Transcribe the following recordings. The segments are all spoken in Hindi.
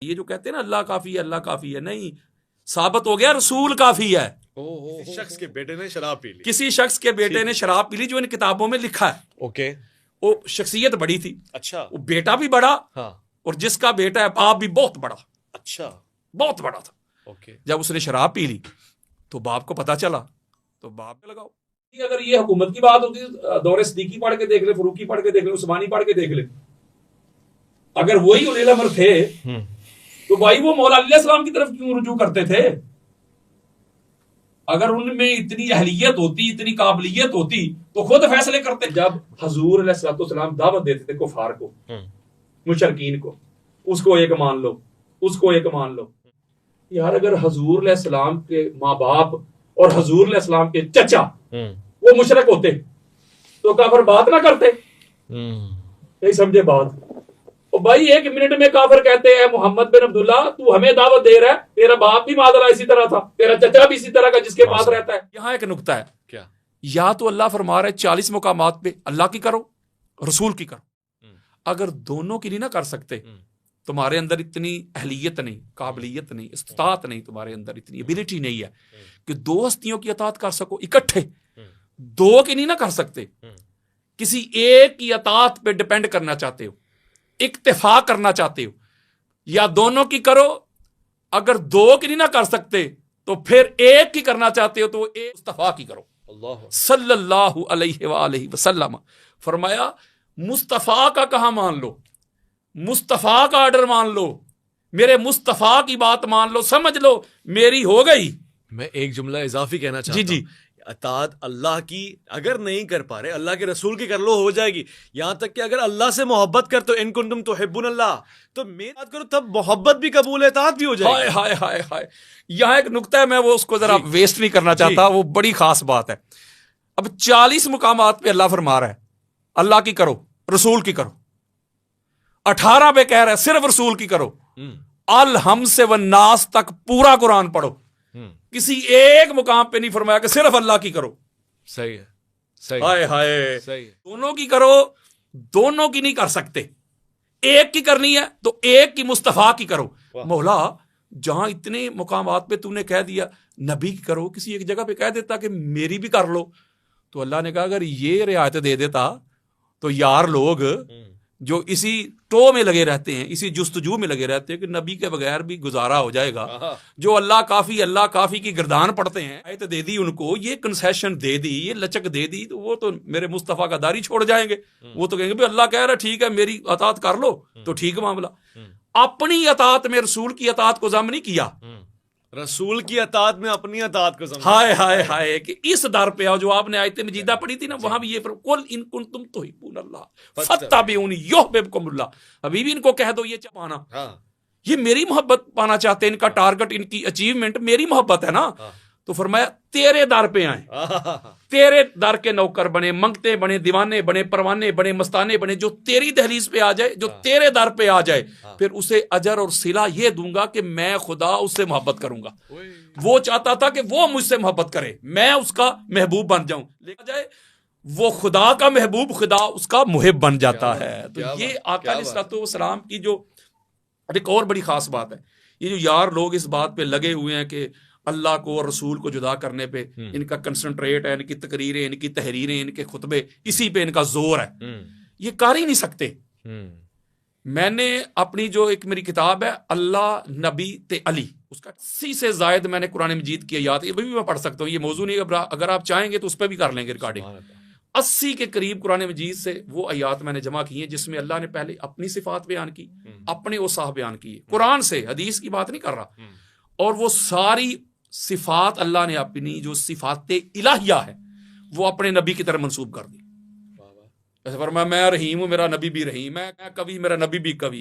ये जो कहते हैं ना अल्लाह काफी है, अल्लाह काफी है, नहीं, साबित हो गया रसूल काफी है। किसी शख्स के बेटे ने शराब पी ली, किसी शख्स के बेटे ने शराब पी ली, जो इन किताबों में लिखा है। ओके, वो शख्सियत बड़ी थी, अच्छा, वो बेटा भी बड़ा, हाँ, और जिसका बेटा है बाप भी बहुत बड़ा, अच्छा, बहुत बड़ा था। ओके, जब उसने शराब पी ली तो बाप को पता चला, तो बाप पे लगाओ। अगर ये हुकूमत की बात होती है, दौरे सिद्दीकी पढ़ के देख ले, फरूकी पढ़ के देख ले, उस्मानी पढ़ के देख ले, अगर वही उलिल अमर थे तो भाई वो मौला अली सलाम की तरफ क्यों रुजू करते थे? अगर उनमें इतनी अहलियत होती, इतनी काबिलियत होती तो खुद फैसले करते। जब हजूर अलैहिस्सलाम दावत देते थे कुफार को, मुशरकीन को, उसको एक मान लो, उसको एक मान लो। यार अगर हजूर अलैहिस्सलाम के माँ बाप और हजूर अलैहिस्सलाम के चचा वो मुशरक होते तो काफिर बात ना करते। नहीं समझे बात? और भाई 1 मिनट में काफिर कहते हैं मोहम्मद बिन अब्दुल्ला तू हमें दावत दे रहा है, तेरा बाप भी मादला इसी तरह था, तेरा चचा भी इसी तरह का जिसके पास रहता है। यहाँ एक नुक्ता है, क्या? या तो अल्लाह फरमा रहा है 40 मुकामात पे अल्लाह की करो, रसूल की करो। अगर दोनों की नहीं ना कर सकते, तुम्हारे अंदर इतनी अहलियत नहीं, काबिलियत नहीं, इस्तात नहीं, तुम्हारे अंदर इतनी एबिलिटी नहीं है कि 2 हस्तियों की अतात कर सको इकट्ठे, 2 की नहीं ना कर सकते, किसी एक की अतात पे डिपेंड करना चाहते हो, इक्तिफा करना चाहते हो, या दोनों की करो। अगर 2 की नहीं ना कर सकते तो फिर एक की करना चाहते हो तो एक मुस्तफा की करो। अल्लाह सल्लल्लाहु अलैहि वसल्लम फरमाया मुस्तफा का कहां मान लो, मुस्तफा का ऑर्डर मान लो, मेरे मुस्तफा की बात मान लो, समझ लो मेरी हो गई। मैं एक जुमला इजाफी कहना चाहता हूं। जी, अतात अल्लाह की अगर नहीं कर पा रहे, अल्लाह के रसूल की कर लो, हो जाएगी। यहां तक कि अगर अल्लाह से मोहब्बत करते हो, इन कुंतुम तुहिब्बुन अल्लाह, तो मेरी बात करो तब मोहब्बत भी कबूल है, अतात भी हो जाएगी। हाय हाय हाय हाय, यहां एक नुक्ता है, मैं वो उसको जरा वेस्ट नहीं करना चाहता, वो बड़ी खास बात है। अब 40 मुकामात पे अल्लाह फरमा रहा है अल्लाह की करो, रसूल की करो। 18 पे कह रहा है सिर्फ रसूल की करो। अल हम से व नास तक पूरा कुरान पढ़ो, किसी एक मुकाम पे नहीं फरमाया कि सिर्फ अल्लाह की करो। सही है, सही, हाय हाय, सही है। दोनों की करो, दोनों की नहीं कर सकते, एक की करनी है तो एक की मुस्तफा की करो। मौला जहां इतने मुकामात पे तूने कह दिया नबी की करो, किसी एक जगह पे कह देता कि मेरी भी कर लो, तो अल्लाह ने कहा अगर ये रियायत दे देता तो यार लोग जो इसी टो में लगे रहते हैं, इसी जुस्तजू में लगे रहते हैं कि नबी के बगैर भी गुजारा हो जाएगा, जो अल्लाह काफी की गिरदान पढ़ते हैं, आयत दे दी उनको, ये कंसेशन दे दी, ये लचक दे दी, तो वो तो मेरे मुस्तफा का दारी छोड़ जाएंगे। वो तो कहेंगे भाई अल्लाह कह रहा ठीक है मेरी अतात कर लो, तो ठीक मामला। अपनी अतात में रसूल की अतात को जम नहीं किया, रसूल की अतात में अपनी अतात को समझा। हाय हाय हाय, कि इस दर पे आओ जो आपने आयत मजीदा पढ़ी थी ना, वहां भी ये कुल इन कुंतुम तुहिब्बुन अल्लाह फत्तबिऊनी युहब्बुकुमुल्लाह। अभी भी इनको कह दो ये पाना, ये मेरी मोहब्बत पाना चाहते हैं, इनका टारगेट, इनकी अचीवमेंट मेरी मोहब्बत है ना। तो फरमाया तेरे दर पे आए, तेरे दर के नौकर बने, मंगते बने, दीवाने बने, परवाने बने, मस्ताने बने, जो तेरी दहलीज पे आ जाए, जो तेरे दर पे आ जाए, फिर उसे अजर और सिला ये दूंगा कि मैं खुदा उससे मोहब्बत करूंगा। वो चाहता था कि वो मुझसे मोहब्बत करे, मैं उसका महबूब बन जाऊं, लेकिन जाए वो खुदा का महबूब, खुदा उसका मुहिब बन जाता है। तो ये आका अलैहिस्सलाम की जो एक और बड़ी खास बात है, ये जो यार लोग इस बात पे लगे हुए हैं कि अल्लाह को और रसूल को जुदा करने पे इनका कंसंट्रेट है, इनकी तकरीरें, इनकी तहरीरें, इनके खुतबे, इसी पे इनका जोर है, ये कर ही नहीं सकते। मैंने अपनी जो एक मेरी किताब है अल्लाह नबी ते अली, उसका 80 से जायद मैंने कुरान मजीद की आयत, ये भी मैं पढ़ सकता हूँ, ये मौजू नहीं, अगर आप चाहेंगे तो उस पर भी कर लेंगे रिकॉर्डिंग। 80 के करीब कुरान मजीद से वो आयात मैंने जमा की है जिसमें अल्लाह ने पहले अपनी सिफात बयान की, अपने ओसाफ बयान किए, कुरान से, हदीस की बात नहीं कर रहा, और वो सारी सिफात अल्लाह ने अपनी जो सिफात इलाहिया है वो अपने नबी की तरफ मंसूब कर दी। ऐसे फरमाया मैं रहीम हूं, मेरा नबी भी रहीम, मैं कवि, मेरा नबी भी कवि,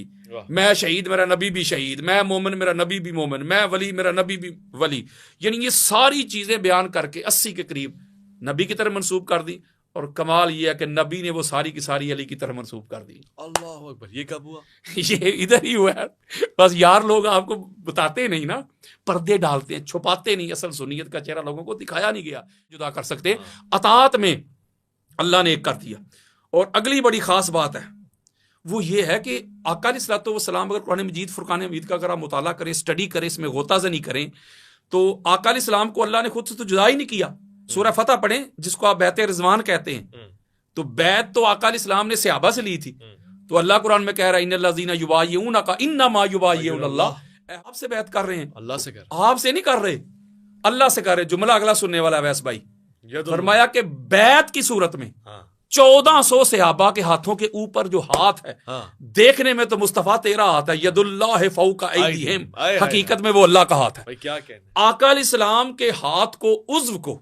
मैं शहीद, मेरा नबी भी शहीद, मैं मोमिन, मेरा नबी भी मोमिन, मैं वली, मेरा नबी भी वली। यानी ये सारी चीजें बयान करके 80 के करीब नबी की तरफ मंसूब कर दी, और कमाल ये है कि नबी ने वो सारी की सारी अली की तरफ मंसूब कर दी। अल्लाह अकबर, ये कब हुआ? ये इधर ही हुआ है, बस यार लोग आपको बताते नहीं ना, पर्दे डालते हैं, छुपाते नहीं, असल सुन्नियत का चेहरा लोगों को दिखाया नहीं गया, जुदा कर सकते। अतात में अल्लाह ने एक कर दिया। और अगली बड़ी खास बात है, वो ये है कि आका अलैहिस्सलाम अगर कुरान मजीद फुरकान हमीद का अगर आप मुताला करें, स्टडी करें, इसमें गोताज़नी करें, तो आका अलैहिस्सलाम को अल्लाह ने खुद से तो जुदा ही नहीं किया। सूरह फतह पढ़ें जिसको आप बैत रिजवान कहते हैं, तो बैत तो आका अलैहिस्सलाम ने सहाबा से ली थी। तो अल्लाह कुरान में कह रहा है इन्नल्लज़ीना युबाय्यूनका इन्नमा युबाय्यूनल्लाह, आपसे बैत कर रहे हैं, अल्लाह से कर, आपसे नहीं कर रहे, अल्लाह से कर रहे। जुमला अगला सुनने वाला है वैस भाई, फरमाया कि बैत की सूरत में 1400 सहाबा के हाथों के ऊपर जो हाथ है, देखने में तो मुस्तफा तेरा हाथ है, यदुल्लाह फौका ऐदीहिम, हकीकत में वो अल्लाह का हाथ है। क्या कहने, आका अलैहिस्सलाम के हाथ को, उज्व को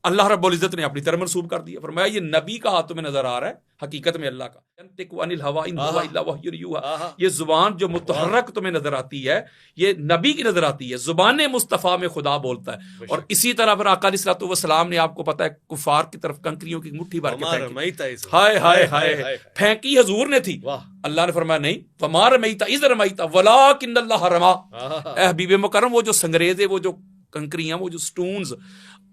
अल्लाह रब्बुल इज्जत ने अपनी तरफ मंसूब कर दिया। फरमाया ये नबी का हाथ तुम्हें नजर आ रहा है, हकीकत में अल्लाह का। यंतिकु अनिल हवा इन हुवा इल्ला वह्युन यूहा, ये जुबान जो मुतहर्रक तुम्हें नजर आती है, ये नबी की नजर आती है, जुबान मुस्तफा में खुदा बोलता है। और इसी तरह फिर आका अलैहिस्सलाम ने, आपको पता है, कुफार की तरफ कंकरियों की मुट्ठी भर के फेंकी, हाय हाय हाय फेंकी हजूर ने थी। अल्लाह ने फरमाया नहीं, फमार रमैता इज़ रमैता वलाकिन्नल्लाह रमा। ए हबीब मुकर्रम, वो जो संगरेजे, वो जो कंकरियां, वो जो स्टोन्स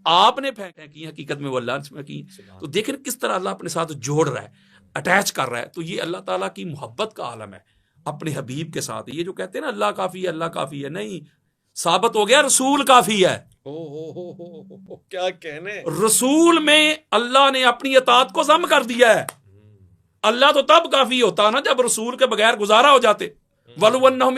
आपने फेंकी, हकीकत में वो अल्लाह ने की। तो देखें किस तरह अल्लाह अपने साथ जोड़ रहा है, अटैच कर रहा है। तो ये अल्लाह ताला की मोहब्बत का आलम है अपने हबीब के साथ। ये जो कहते हैं ना अल्लाह काफी है, अल्लाह काफी है, नहीं, साबित हो गया रसूल काफी है। क्या कहने, रसूल में अल्लाह ने अपनी अतात को जम कर दिया है। अल्लाह तो तब काफी होता ना जब रसूल के बगैर गुजारा हो जाते। अल्लाह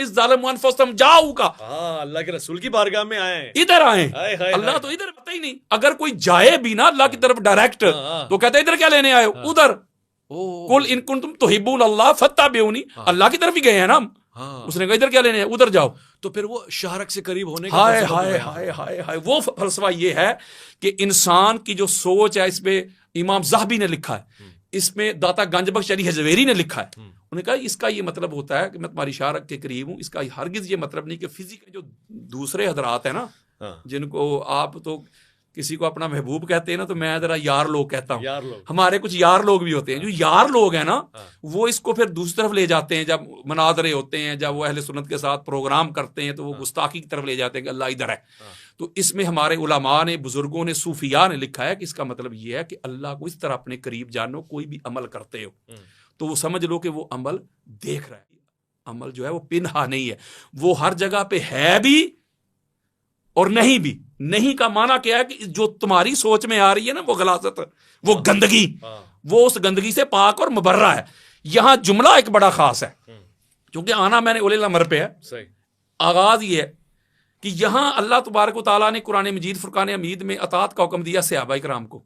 के रसूल की बारगाह में आए, इधर आए, अल्लाह तो इधर पता ही नहीं। अगर कोई जाए भी ना अल्लाह की तरफ डायरेक्ट, तो कहते इधर क्या लेने आए हो, उधर। कुल इन कुंतुम तुहिब्बून अल्लाह फत्तबिऊनी, अल्लाह की तरफ ही गए हैं ना हम। उसने कहा इधर क्या लेने, उधर जाओ। तो फिर वो शाहरक से करीब होने का, हाय हाय हाय हाय हाय, वो फलसफा ये है कि इंसान की जो सोच है, इसमें इमाम ज़हबी ने लिखा है, इसमें दाता गंजबख्श अली हजवेरी ने लिखा है। उन्होंने कहा इसका ये मतलब होता है कि मैं तुम्हारी शाहरक के करीब हूं। इसका हरगिज ये मतलब नहीं कि फिजिकल जो दूसरे हजरात है ना, जिनको आप तो किसी को अपना महबूब कहते हैं ना, तो मैं जरा यार लोग कहता हूँ। हमारे कुछ यार लोग भी होते हैं, जो यार लोग हैं ना, वो इसको फिर दूसरी तरफ ले जाते हैं। जब मनाजरे होते हैं, जब वो अहले सुन्नत के साथ प्रोग्राम करते हैं, तो वो गुस्ताखी की तरफ ले जाते हैं कि अल्लाह इधर है। तो इसमें हमारे उलमा ने, बुजुर्गों ने, सूफिया ने लिखा है कि इसका मतलब ये है कि अल्लाह को इस तरह अपने करीब जानो, कोई भी अमल करते हो तो वो समझ लो कि वो अमल देख रहा है। अमल जो है वो पिनहा नहीं है, वो हर जगह पे है भी और नहीं भी। नहीं का माना क्या है कि जो तुम्हारी सोच में आ रही है ना, वो गलाजत, वो गंदगी, वो उस गंदगी से पाक और मुबर्रा है। यहां जुमला एक बड़ा खास है, क्योंकि आना मैंने उलिल अमर पे है। सही आगाज ये है कि यहां अल्लाह तबारक व तआला ने कुरान मजीद फुरकान हमीद में अतात का हुक्म दिया सहाबा इकराम को,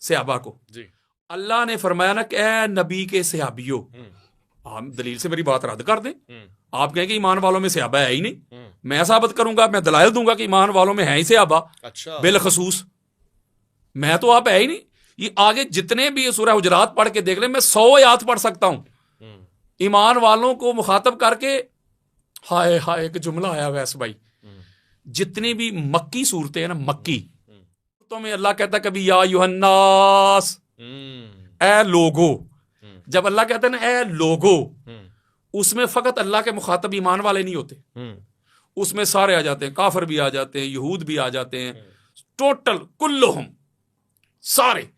सहाबा को जी। अल्लाह ने फरमाया ना कि ऐ नबी के सहाबियों, आप दलील से मेरी बात रद्द कर दें। आप कहेंगे ईमान वालों में सहाबा है ही नहीं, मैं साबित करूंगा, मैं दलाइल दूंगा कि ईमान वालों में है ही सहाबा। अच्छा, बिलखसूस मैं तो आप है ही नहीं। ये आगे जितने भी सूरह हुजरात पढ़ के देख ले, मैं 100 आयत पढ़ सकता हूं ईमान वालों को मुखातब करके। हाय हाय, एक जुमला आया वैस भाई, जितनी भी मक्की सूरतें हैं ना, मक्की तो में अल्लाह कहता कभी या यूहन्नास, ए लोगो। जब अल्लाह कहता है ना ए लोगो, उसमें फकत अल्लाह के मुखातब ईमान वाले नहीं होते, उसमें सारे आ जाते हैं, काफिर भी आ जाते हैं, यहूद भी आ जाते हैं, टोटल कुल्लुहुम सारे।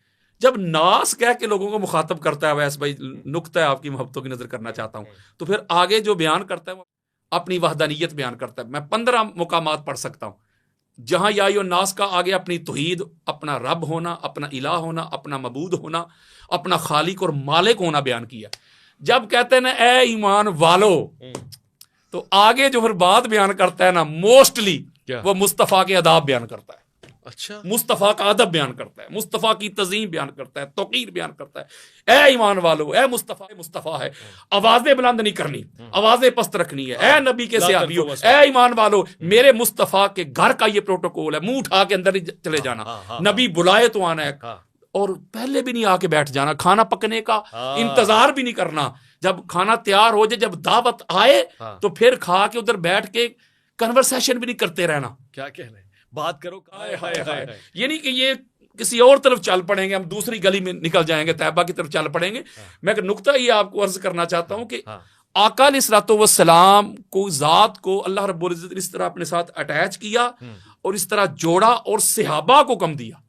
जब नास कह के लोगों को मुखातब करता है, वैसे भाई नुक्ता है आपकी मोहब्बतों की नजर करना चाहता हूं, तो फिर आगे जो बयान करता है वो अपनी वहदानियत बयान करता है। मैं 15 मुकामात पढ़ सकता हूं जहां या यो नास का आगे अपनी तौहीद, अपना रब होना, अपना इलाह होना, अपना मबूद होना, अपना खालिक और मालिक होना बयान किया। जब कहते हैं ना ए ईमान वालो, तो आगे जो फिर बात बयान करता है ना, मोस्टली वो मुस्तफ़ा के अदाब बयान करता है। अच्छा, मुस्तफ़ा का अदब बयान करता है, मुस्तफ़ा की तज़ीम बयान करता है, तौक़ीर बयान करता है। ए ईमान वालो, ए मुस्तफ़ा है, आवाज़ें बुलंद नहीं करनी, आवाज़ें पस्त रखनी है। ए नबी के सहाबियों, ए ईमान वालो, मेरे मुस्तफ़ा के घर का ये प्रोटोकॉल है, मुंह उठा के अंदर ही चले जाना, नबी बुलाए तो आना है, और पहले भी नहीं आके बैठ जाना, खाना पकने का इंतजार भी नहीं करना। जब खाना तैयार हो जाए, जब दावत आए, तो फिर खा के उधर बैठ के कन्वर्सेशन भी नहीं करते रहना। क्या कहना है, बात करो। ये नहीं कि ये किसी और तरफ चल पड़ेंगे, हम दूसरी गली में निकल जाएंगे, तैयबा की तरफ चल पड़ेंगे। मैं एक नुक्ता ये आपको अर्ज करना चाहता हूं कि आका अलैहिस्सलाम को, जात को अल्लाह रब्बुल इज्जत इस तरह अपने साथ अटैच किया और इस तरह जोड़ा और सहाबा को कम दिया।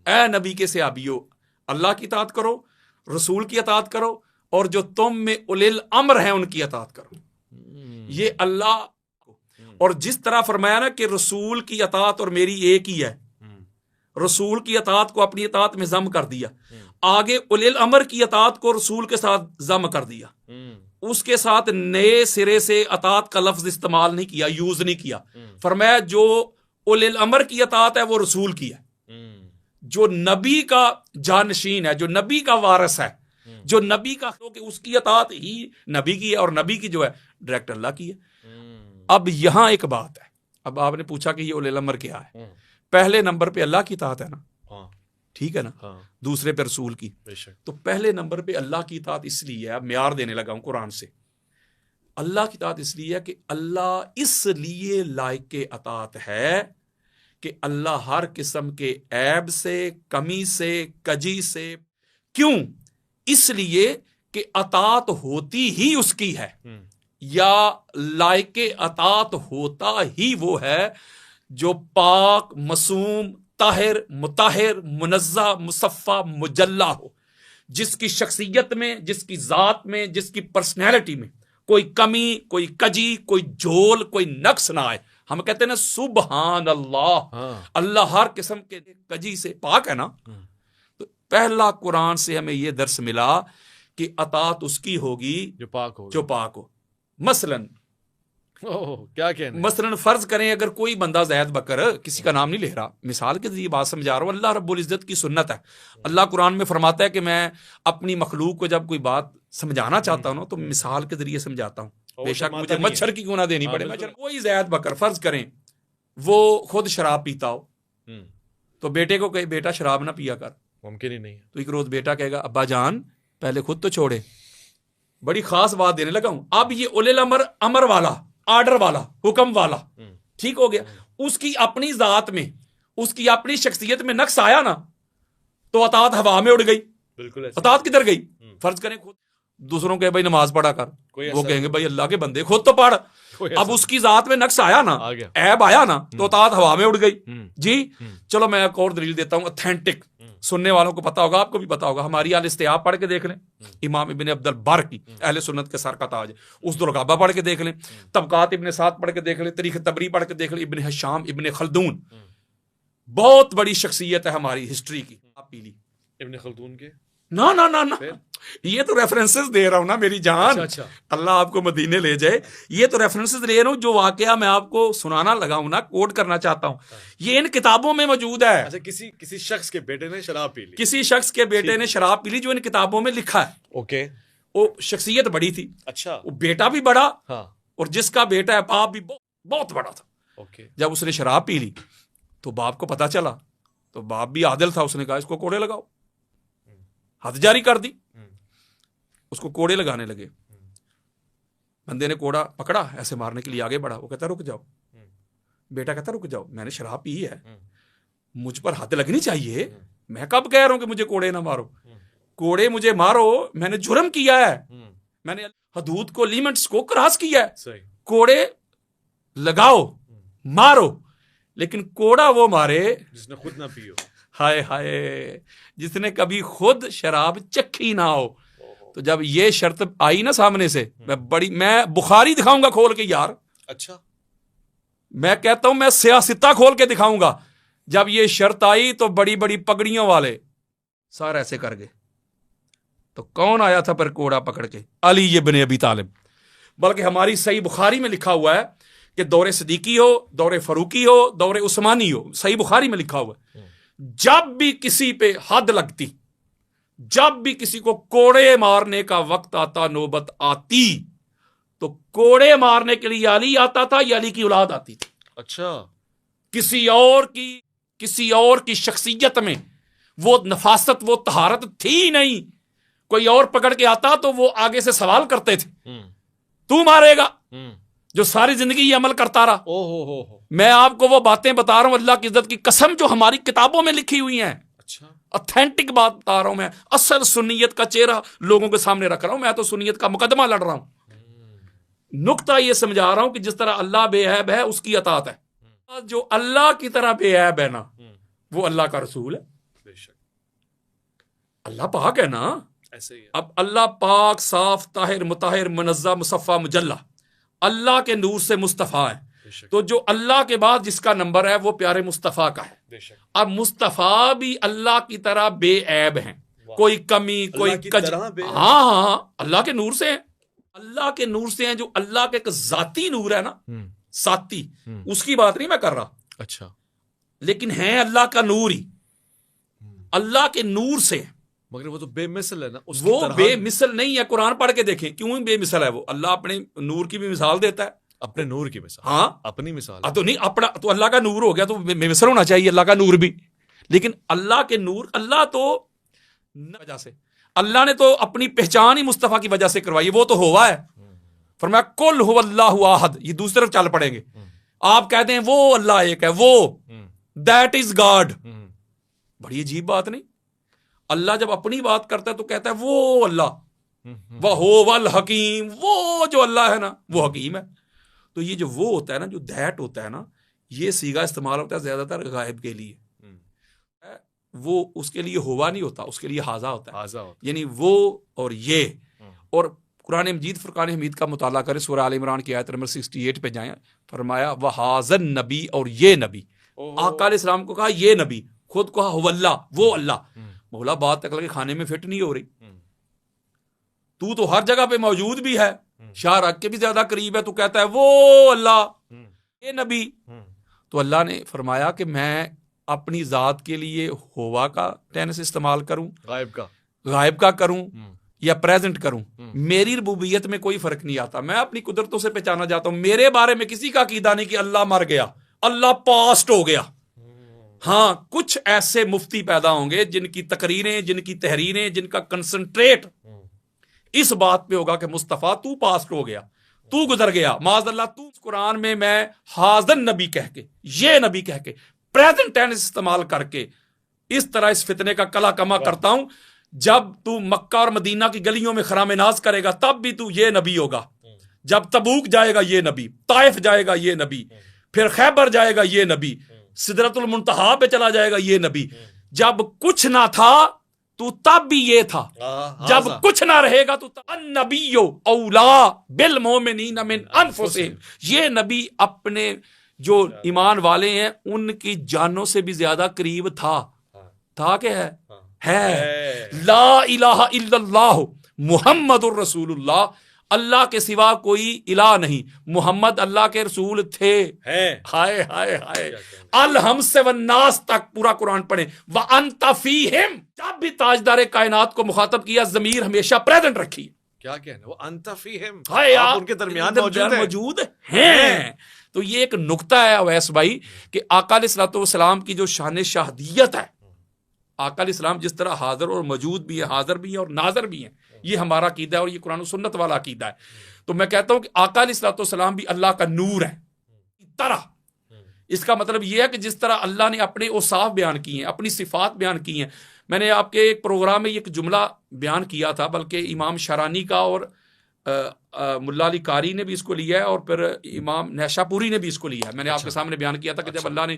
ए नबी के सहाबियों, अल्लाह की इताअत करो, रसूल की इताअत करो और जो तुम में उलिल अम्र हैं उनकी अतात करो। ये अल्लाह, और जिस तरह फरमाया ना कि रसूल की अतात और मेरी एक ही है, रसूल की अतात को अपनी अतात में जम कर दिया, आगे उलिल अम्र की अतात को रसूल के साथ जम कर दिया, उसके साथ नए सिरे से अतात का लफ्ज इस्तेमाल नहीं किया, यूज नहीं किया। फरमाया जो उलिल अम्र की अतात है वो रसूल की है, जो नबी का जानशीन है, जो नबी का वारिस है, जो नबी का उसकी अतात ही नबी की है, और नबी की जो है डायरेक्ट अल्लाह की है। अब यहां एक बात है, अब आपने पूछा कि ये उलिल अम्र क्या है। पहले नंबर पे अल्लाह की अतात है ना, ठीक है ना, दूसरे पे रसूल की। तो पहले नंबर पे अल्लाह की इताअत इसलिए है, अब म्यार देने लगा हूं कुरान से, अल्लाह की इताअत इसलिए है कि अल्लाह इसलिए लायक के अताअत है कि अल्लाह हर किस्म के ऐब से, कमी से, कजी से, क्यों, इसलिए कि अताअत होती ही उसकी है, या लायक अताअत होता ही वो है जो पाक, मसूम, ताहिर, मुताहिर, मुनज़्ज़ा, मुसफ़ा, मुजल्ला हो, जिसकी शख्सियत में, जिसकी ज़ात में, जिसकी पर्सनैलिटी में कोई कमी, कोई कजी, कोई झोल, कोई नक्स ना आए। हम कहते हैं ना सुबहान अल्लाह, अल्लाह हर किस्म के कजी से पाक है ना। तो पहला कुरान से हमें यह दर्स मिला कि अतात उसकी होगी जो पाक हो, जो पाक हो। मसलन क्या कहना, मसलन फर्ज करें अगर कोई बंदा ज़ैद बकर, किसी का नाम नहीं ले रहा, मिसाल के जरिए बात समझा रहा हूं, अल्लाह रब्बुल इज्जत की सुन्नत है, अल्लाह कुरान में फरमाता है कि मैं अपनी मखलूक को जब कोई बात समझाना चाहता हूं ना तो मिसाल के जरिए समझाता हूं, बेशक मुझे मच्छर की क्यों ना देनी पड़े। मच्छर, कोई ज़ैद बकर फर्ज करें वो खुद शराब पीता हो, तो बेटे को कहे बेटा शराब ना पिया कर, मुमकिन ही नहीं है। तो एक रोज बेटा कहेगा अब्बा जान पहले खुद तो छोड़े। बड़ी खास बात देने लगा हूं। अब ये उलिल अमर वाला, आर्डर वाला, हुक्म वाला, ठीक हो गया, उसकी अपनी जात में, उसकी अपनी शख्सियत में नक्स आया ना तो अतात हवा में उड़ गई। बिल्कुल, अतात किधर गई। फर्ज करें खुद दूसरों के भाई नमाज पढ़ा कर, वो कहेंगे भाई अल्लाह के बंदे खुद तो पढ़। अब उसकी जात में नक्स आया ना, ऐब आया ना, तो अतात हवा में उड़ गई जी। चलो मैं एक और दलील देता हूं, ऑथेंटिक, सुनने वालों को पता होगा, आपको भी पता होगा, हमारी अल इस्तियाब पढ़ के देख लें, इमाम इब्ने अब्दुल बर की, अहले सुन्नत के सर का ताज, उस दुर्गाबा पढ़ के देख लें, तबकात इब्ने साद पढ़ के देख लें, तारीख तबरी पढ़ के देख लें, इब्ने हिशाम, इब्ने खल्दून, बहुत बड़ी शख्सियत है हमारी हिस्ट्री की। आप पी ली इब्ने खल्दून के, ना ना ना ना, ये तो रेफरेंसेस दे रहा हूं ना मेरी जान। अच्छा। अल्लाह आपको मदीने ले जाए। ये तो रेफरेंसेस दे रहा हूं, जो वाकया मैं आपको सुनाना लगा हूं ना, कोट करना चाहता हूं, ये इन किताबों में मौजूद है। अच्छा, किसी शख्स के बेटे ने शराब पी ली, किसी शख्स के बेटे ने शराब पी ली, जो इन किताबों में लिखा है। ओके, वो शख्सियत बड़ी थी, अच्छा, वो बेटा भी बड़ा, हाँ, और जिसका बेटा है बाप भी बहुत बड़ा था। ओके, जब उसने शराब पी ली तो बाप को पता चला, तो बाप भी आदिल था, उसने कहा इसको कोड़े लगाओ, हद जारी कर दी, उसको कोड़े लगाने लगे। बंदे ने कोड़ा पकड़ा, ऐसे मारने के लिए आगे बढ़ा, वो कहता रुक जाओ, बेटा कहता रुक जाओ, मैंने शराब पी है, मुझ पर हद लगनी चाहिए, मैं कब कह रहा हूं कि मुझे कोड़े ना मारो, कोड़े मुझे मारो, मैंने जुर्म किया है, मैंने हदूद को, लिमिट्स को क्रॉस किया है, कोड़े लगाओ, मारो, लेकिन कोड़ा वो मारे जिसने खुद ना पियो, हाय हाय, जिसने कभी खुद शराब चखी ना हो। तो जब ये शर्त आई ना सामने से, मैं बुखारी दिखाऊंगा खोल के यार, अच्छा, मैं कहता हूं मैं सियासता खोल के दिखाऊंगा। जब ये शर्त आई तो बड़ी बड़ी पगड़ियों वाले सारे ऐसे कर गए, तो कौन आया था पर कोड़ा पकड़ के? अली इब्ने अबी तालिब। बल्कि हमारी सही बुखारी में लिखा हुआ है कि दौरे सदीकी हो, दौरे फरूकी हो, दौरे उस्मानी हो, सही बुखारी में लिखा हुआ है, जब भी किसी पे हद लगती, जब भी किसी को कोड़े मारने का वक्त आता, नौबत आती, तो कोड़े मारने के लिए अली आता था या अली की औलाद आती थी। अच्छा, किसी और की शख्सियत में वो नफासत, वो तहारत थी नहीं। कोई और पकड़ के आता तो वो आगे से सवाल करते थे, तू मारेगा जो सारी जिंदगी ये अमल करता रहा। ओहो, मैं आपको वो बातें बता रहा हूं, अल्लाह की इज्जत की कसम, जो हमारी किताबों में लिखी हुई हैं। अच्छा, ऑथेंटिक बात बता रहा हूं मैं, असल सुन्नियत का चेहरा लोगों के सामने रख रहा हूं। मैं तो सुन्नियत का मुकदमा लड़ रहा हूं। नुक्ता ये समझा रहा हूं कि जिस तरह अल्लाह बेऐब है उसकी अतात है, जो अल्लाह की तरह बेऐब है ना, वो अल्लाह का रसूल है। बेशक, अल्लाह पाक है ना, ऐसे ही है। अब अल्लाह पाक साफ ताहिर मुताहिर मुनज़्ज़ा मुसफ़ा मुजल्ला अल्लाह के नूर से मुस्तफ़ा है। तो जो अल्लाह के बाद जिसका नंबर है वो प्यारे मुस्तफ़ा का है। अब मुस्तफ़ा भी अल्लाह की तरह बेऐब हैं, कोई कमी कोई कज, हाँ हाँ अल्लाह के नूर से है, अल्लाह के नूर से हैं, जो अल्लाह के एक जाती नूर है ना, साती, उसकी बात नहीं मैं कर रहा। अच्छा, लेकिन है अल्लाह का नूर ही, अल्लाह के नूर से, मगर वो तो बेमिसल है ना, वो बेमिसल नहीं है। कुरान पढ़ के देखें क्यों बेमिसल है वो। अल्लाह अपने नूर की भी मिसाल देता है, अपने नूर की मिसाल, हाँ अपनी मिसाल तो नहीं अपना, तो अल्लाह का नूर हो गया तो बेमिसल होना चाहिए अल्लाह का नूर भी। लेकिन अल्लाह के नूर, अल्लाह तो वजह से, अल्लाह ने तो अपनी पहचान ही मुस्तफा की वजह से करवाई, वो तो हुआ है। फरमाया कुल हुवल्लाहु अहद, ये दूसरी तरफ चल पड़ेंगे। आप कहते हैं वो अल्लाह एक है, वो दैट इज गॉड, बड़ी अजीब बात नहीं। अल्लाह जब अपनी बात करता है तो कहता है वो अल्लाह, वह हो वल हकीम, वो जो अल्लाह है ना वो हकीम है। तो ये जो वो होता है ना, जो दैट होता है ना, ये सीगा इस्तेमाल होता है ज्यादातर गायब के लिए, वो उसके लिए हुआ नहीं होता, उसके लिए हाजा होता है, हाजा होता है। यानी वो और ये। और कुरान मजीद फुरकान हमीद का मुताला करें, सूरह आल इमरान की आयत नंबर 68 पे जाएं, फरमाया वह हाजन नबी, और ये नबी, आका अलैहिस्सलाम को कहा ये नबी, खुद कहा हुवल्ला, वो अल्लाह। मौला बात तक लगे खाने में फिट नहीं हो रही, तू तो हर जगह पे मौजूद भी है, शाह रख के भी ज्यादा करीब है, तू कहता है वो अल्लाह ये नबी। तो अल्लाह ने फरमाया कि मैं अपनी जात के लिए होवा का टेंस इस्तेमाल करूं, गायब का करूं या प्रेजेंट करूं, मेरी रबूबियत में कोई फर्क नहीं आता। मैं अपनी कुदरतों से पहचाना जाता हूं। मेरे बारे में किसी का अकीदा नहीं कि अल्लाह मर गया, अल्लाह पास्ट हो गया। हाँ, कुछ ऐसे मुफ्ती पैदा होंगे जिनकी तकरीरें, जिनकी तहरीरें, जिनका कंसंट्रेट इस बात पे होगा कि मुस्तफा तू पास्ट हो गया, तू गुजर गया, माज़अल्लाह तू। कुरान में मैं हाज़न नबी कह के, ये नबी कह के, प्रेजेंट टेंस इस्तेमाल करके इस तरह इस फितने का कला कमा करता हूं। जब तू मक्का और मदीना की गलियों में खरामे नाज करेगा तब भी तू ये नबी होगा, जब तबूक जाएगा ये नबी, ताइफ जाएगा ये नबी, फिर खैबर जाएगा ये नबी, सिदरतुल मुंतहा पे चला जाएगा ये नबी। जब कुछ ना था तू तब भी ये था, जब कुछ ना रहेगा तो अन्नबियो औला बिल मोमिनीन मिन अनफुसिहिम, ये नबी अपने जो ईमान वाले हैं उनकी जानों से भी ज्यादा करीब था क्या है। ला इलाहा इल्लल्लाह मुहम्मदुर रसूलुल्लाह, अल्लाह के सिवा कोई इलाह नहीं, मोहम्मद अल्लाह के रसूल थे। हाय हाय हाय, अल हमसे वन्नास तक पूरा कुरान पढ़े। व अंत फीहिम, जब भी ताजदार कायनात को मुखातब किया जमीर हमेशा प्रेजेंट रखी। क्या कहना, वो अंत फीहिम, आप उनके दरमियान मौजूद हैं। तो ये एक नुक्ता है अवैस भाई कि आका अलैहिस्सलाम की जो शान शाहदियत है, आका अलैहिस्सलाम जिस तरह हाजिर और मौजूद भी है, हाजिर भी है और नाजर भी है, ये हमारा अकीदा है और ये कुरान और सुन्नत वाला अकीदा है। तो मैं कहता हूं कि आका अलैहिस्सलाम भी अल्लाह का नूर है तरह। इसका मतलब यह है कि जिस तरह अल्लाह ने अपने औसाफ बयान किए हैं, अपनी सिफात बयान की हैं। मैंने आपके एक प्रोग्राम में एक जुमला बयान किया था, बल्कि इमाम शरानी का और मुल्ला अली कारी ने भी इसको लिया है और फिर इमाम नैशापुरी ने भी इसको लिया है। मैंने आपके सामने बयान किया था कि जब अल्लाह ने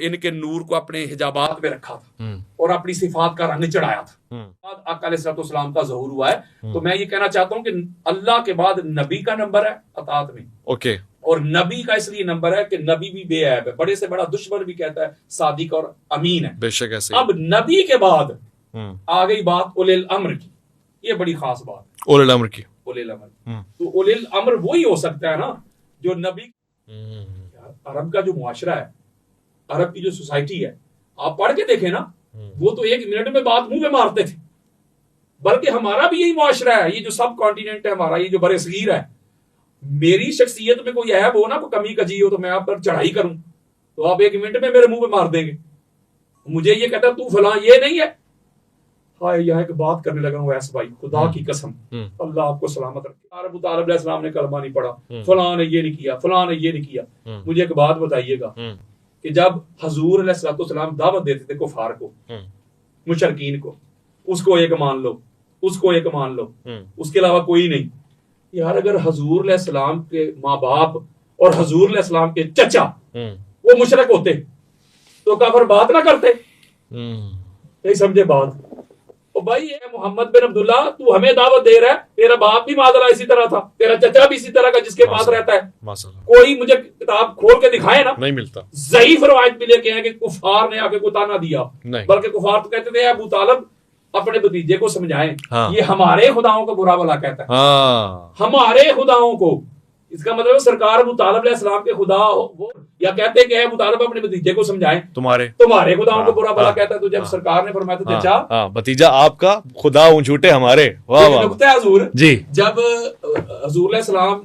इनके नूर को अपने हिजाबात में रखा था और अपनी सिफात का रंग चढ़ाया था, आका अलैहिस्सलाम का ज़हूर हुआ है। तो मैं ये कहना चाहता हूं कि अल्लाह के बाद नबी का नंबर है अतात में, ओके, और नबी का इसलिए नंबर है कि नबी भी बेऐब है, बड़े से बड़ा दुश्मन भी कहता है सादिक और अमीन है, बेशक ऐसे। अब नबी के बाद आ गई बात उलिल अम्र की, ये बड़ी खास बात है उलिल अम्र की। उलिल अम्र, तो उलिल अम्र वही हो सकता है ना जो नबी। अरब का जो मुआशरा है, अरब की जो सोसाइटी है, आप पढ़ के देखें ना, वो तो 1 मिनट में बात मुंह पे मारते थे। बल्कि हमारा भी यही मुआशरा है, ये जो सब कॉन्टिनेंट है हमारा, ये जो बड़े सगीर है। मेरी शख्सियत में कोई ऐब हो ना, कोई कमी कजी हो, तो मैं आप पर चढ़ाई करूं तो आप 1 मिनट में मेरे मुंह पे मार देंगे। मुझे ये कहता तू फलां, ये नहीं है। हाँ, यहाँ एक बात करने लगा हूँ ऐसा भाई, खुदा की कसम, अल्लाह आपको सलामत रखे। अबू तालिब अलैहिस्सलाम ने कलमा नहीं पढ़ा, फलां ने ये नहीं किया, फलां ने ये नहीं किया। मुझे एक बात बताइएगा कि जब हजूर अलैहिस्सलाम दावत देते थे कुफार को, मुशरकीन को, उसको एक मान लो, उसको एक मान लो, उसके अलावा कोई नहीं। यार अगर हजूर अलैहिस्सलाम के माँ बाप और हजूर अलैहिस्सलाम के चचा वो मुशरक होते तो काफिर बात ना करते। नहीं समझे बात? तो भाई ये मोहम्मद बिन अब्दुल्ला, तू हमें दावत दे रहा है, तेरा बाप भी माजरा इसी तरह था, तेरा चचा भी इसी तरह का जिसके पास रहता है, कोई मुझे किताब खोल के दिखाए ना, नहीं मिलता। ज़ईफ रवायत भी लेके आए कि कुफार ने आके को ताना दिया, बल्कि कुफार तो कहते थे अबू तालिब अपने भतीजे को समझाएं, ये हमारे खुदाओं को बुरा भला कहता है, हमारे खुदाओं को। इसका मतलब सरकार अबू तालिब अलैहिस्सलाम के खुदा वो, या कहते हैं कि अबू तालिब अपने भतीजे को समझाएं, तुम्हारे खुदाओं को बुरा भला कहता है। तो जब सरकार ने फरमाया तो चाचा भतीजा आपका, खुदा झूठे हमारे। वाह वाह हुजूर जी। जब हुजूर अलैहिस्सलाम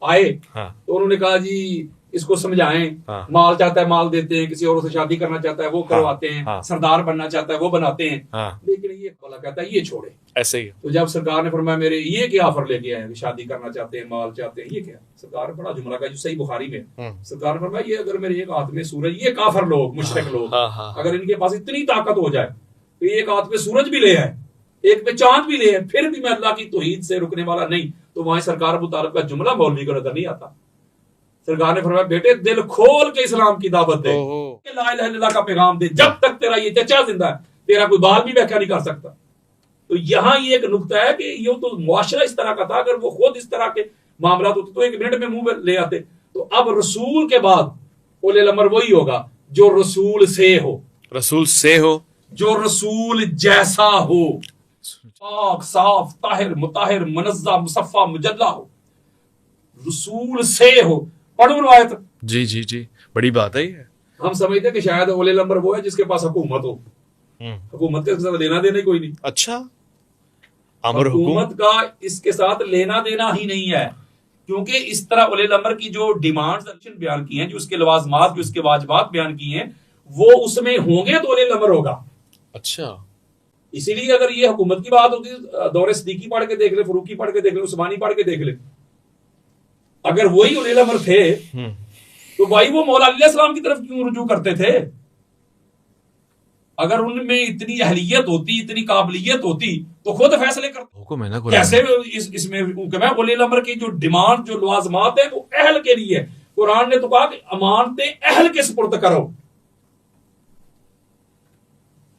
आए तो उन्होंने कहा जी इसको समझाएं, माल चाहता है माल देते हैं, किसी और से शादी करना चाहता है वो करवाते हैं, सरदार बनना चाहता है वो बनाते हैं, लेकिन ये भला कहता है ये छोड़े, ऐसे ही। तो जब सरकार ने फरमाया मेरे ये क्या ऑफर लेके आए, शादी करना चाहते हैं, माल चाहते हैं, ये क्या? सरकार ने बड़ा जुमला का जो सही बुखारी में सरकार ने फरमाया ये अगर मेरे एक हाथ में सूरज, ये काफिर लोग, मुशरिक लोग, अगर इनके पास इतनी ताकत हो जाए तो एक हाथ में सूरज भी ले आए, एक पे चांद भी ले आए, फिर भी मैं अल्लाह की तौहीद से रुकने वाला नहीं, तो वहां सरकार अबू तालिब का जुमला मौलवी को नजर नहीं आता। सरकार ने फरमाया बेटे दिल खोल के इस्लाम की दावत दे, ला इलाहा इल्लल्लाह का पैगाम दे, जब तक तेरा ये चचा जिंदा है तेरा कोई बाल भी व्याख्या नहीं कर सकता। तो यहाँ ये एक नुक्ता है कि ये तो मुआशरा इस तरह का था, अगर वो खुद इस तरह के मामला होते तो 1 मिनट में मुंह में ले आते। तो अब रसूल के बाद उलिल अमर वही होगा जो रसूल से हो, रसूल से हो, जो रसूल जैसा हो, पाक साफ ताहिर मुताहिर मुनज़्ज़ा मुसफ़ा मुजल्ला हो, रसूल से हो। पढ़ो रिवायत। जी जी जी, बड़ी बात है ये। हम समझते हैं कि शायद उलिल अमर वो है जिसके पास हुकूमत हो, हुकूमत के साथ लेना देना ही कोई नहीं। अच्छा, हुकूमत का इसके साथ लेना देना ही नहीं है, क्योंकि इस तरह उलिल अमर की जो डिमांड्स बयान की हैं, जो उसके लवाजमात, जो उसके वाजिबात बयान किए हैं, वो उसमें होंगे तो उलिल अमर होगा। अच्छा, इसीलिए अगर ये हुकूमत की बात होती, दौरे सिद्दीकी पढ़ के देख ले, फरूकी पढ़ के देख ले, उस्मानी पढ़ के देख ले, अगर वही उलिल अमर थे तो भाई वो मौला अली अलैहिस्सलाम की तरफ क्यों रुजू करते थे? अगर उनमें इतनी अहलियत होती, इतनी काबिलियत होती तो खुद फैसले करते। कैसे इसमें उलिल अमर की जो डिमांड, जो लवाजमात है वो अहल के लिए है। कुरान ने तो कहा कि अमानतें अहल के सुपुर्द करो।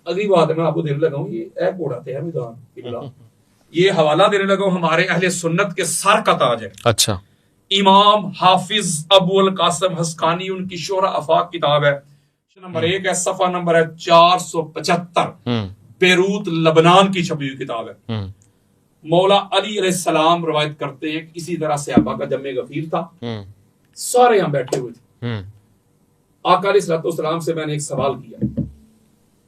अगली बात मैं आपको देने लगा हूं, ये ऐप उड़ाते हैं मैदान, ये हवाला देने लगा हूं हमारे अहले सुन्नत के सर का ताज है। अच्छा, इमाम हाफिज अबुल कासिम हस्कानी, उनकी शोरा अफाक किताब है, नंबर 1 है, सफा नंबर है 475, बेरूत लबनान की छपी हुई किताब है। मौला अली अलैहिस्सलाम रवायत करते हैं कि इसी तरह सहाबा का जम्मे गफीर था, सारे यहां बैठे हुए थे। आका अलैहिस्सलाम से मैंने एक सवाल किया,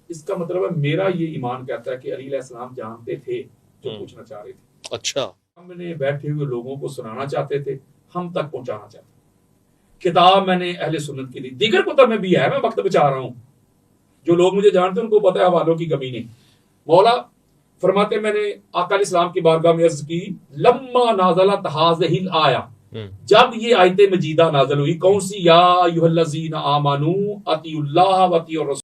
इसका मतलब है मेरा ये ईमान कहता है कि अली अलैहिस्सलाम जानते थे जो पूछना चाह रहे थे। अच्छा, हमने बैठे हुए लोगों को सुनाना चाहते थे, हम तक पहुंचाना चाहते। किताब मैंने अहले सुन्नत की दी, दीगर कुतब में भी है, मैं वक्त बचा रहा हूं, जो लोग मुझे जानते हैं उनको पता है हवालों की कमी नहीं। मौला फरमाते मैंने आका अलैहिस्सलाम की बारगाह में अर्ज की, लम्मा नाज़लत हाज़िहिल आया, जब ये आयत मजीदा नाज़िल हुई, कौन सी? या अय्युहल्लज़ीना आमनू अतिउल्लाह व अतिउर रसूल